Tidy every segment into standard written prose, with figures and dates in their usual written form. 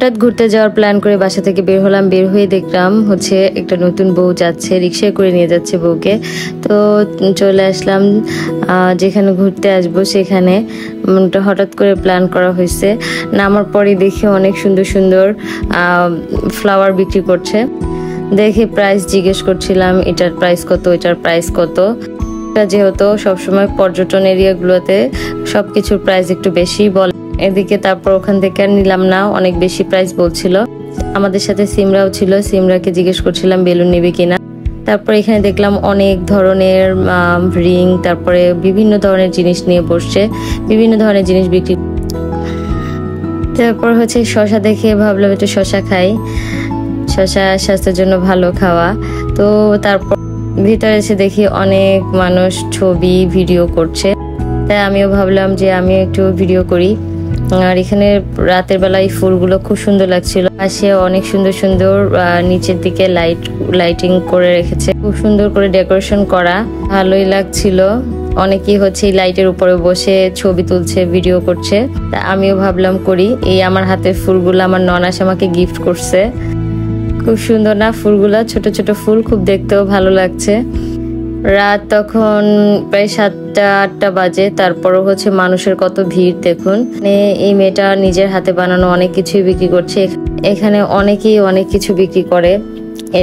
হঠাৎ ঘুরতে যাওয়ার প্ল্যান করে বাসা থেকে বের হলাম। বের হয়ে দেখলাম হচ্ছে একটা নতুন বউ যাচ্ছে, রিক্সায় করে নিয়ে যাচ্ছে বউকে। তো চলে আসলাম যেখানে ঘুরতে আসবো সেখানে। হঠাৎ করে প্ল্যান করা হয়েছে। নামার পরে দেখি অনেক সুন্দর সুন্দর ফ্লাওয়ার বিক্রি করছে। দেখে প্রাইস জিজ্ঞেস করছিলাম, এটার প্রাইস কত, এটার প্রাইস কত। যেহেতু সবসময় পর্যটন এরিয়াগুলোতে সবকিছুর প্রাইস একটু বেশি বলে এদিকে। তারপর ওখান থেকে আর নিলাম না, অনেক বেশি প্রাইস বলছিল। আমাদের সাথে সিমরাও ছিল, সিমরাকে জিজ্ঞেস করছিলাম বেলুন নেবে কিনা। তারপর এখানে দেখলাম অনেক ধরনের রিং, তারপরে বিভিন্ন ধরনের জিনিস নিয়ে বসছে, বিভিন্ন ধরনের জিনিস বিক্রি। তারপর হচ্ছে শশা দেখে ভাবলাম একটু শশা খাই, শশা স্বাস্থ্যের জন্য ভালো খাওয়া। তো তারপর ভিতরে এসে দেখি অনেক মানুষ ছবি ভিডিও করছে, তাই আমিও ভাবলাম যে আমিও একটু ভিডিও করি। আর এখানে রাতের বেলা এই ফুলগুলো খুব সুন্দর লাগছিল। পাশে অনেক সুন্দর সুন্দর নিচের দিকে লাইটিং করে রেখেছে, খুব সুন্দর করে ডেকোরেশন করা, ভালোই লাগছিল। অনেকেই হচ্ছে এই লাইটের উপরে বসে ছবি তুলছে, ভিডিও করছে। তা আমিও ভাবলাম করি। এই আমার হাতের ফুলগুলো আমার ননাস আমাকে গিফট করছে। খুব সুন্দর না ফুলগুলা, ছোট ছোট ফুল, খুব দেখতেও ভালো লাগছে। রাত তখন প্রায় 7টা-8টা বাজে। তারপরও হচ্ছে মানুষের কত ভিড় দেখুন। এই মেয়েটা নিজের হাতে বানানো অনেক কিছুই বিক্রি করছে। এখানে অনেকেই অনেক কিছু বিক্রি করে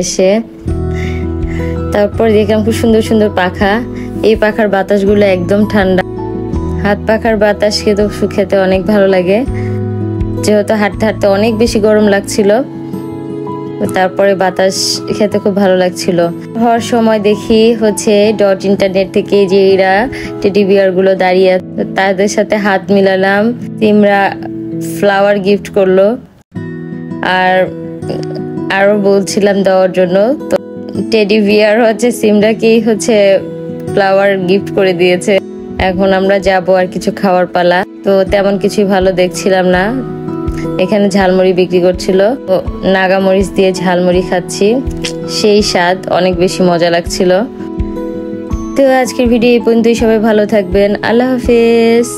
এসে। তারপর দেখলাম খুব সুন্দর সুন্দর পাখা। এই পাখার বাতাসগুলো একদম ঠান্ডা, হাত পাখার বাতাস খেতে অনেক ভালো লাগে। যেহেতু হাঁটতে হাঁটতে অনেক বেশি গরম লাগছিল, তারপরে বাতাস খেতে খুব ভালো লাগছিল। হওয়ার সময় দেখি হচ্ছে ডট ইন্টারনেট থেকে যে এরা টেডি বিয়ার গুলো দাঁড়িয়ে, তাদের সাথে হাত মিলালাম। সিমরা ফ্লাওয়ার গিফট করলো, আর আরো বলছিলাম দেওয়ার জন্য। তো টেডি বিয়ার হচ্ছে সিমরাকেই হচ্ছে ফ্লাওয়ার গিফট করে দিয়েছে। এখন আমরা যাব আর কিছু খাওয়ার পালা। তো তেমন কিছুই ভালো দেখছিলাম না। এখানে ঝালমুড়ি বিক্রি করছিল, নাগামরিচ দিয়ে ঝালমুড়ি খাচ্ছি, সেই স্বাদ, অনেক বেশি মজা লাগছিল। তো আজকের ভিডিও এই পর্যন্তই। সবাই ভালো থাকবেন, আল্লাহ হাফেজ।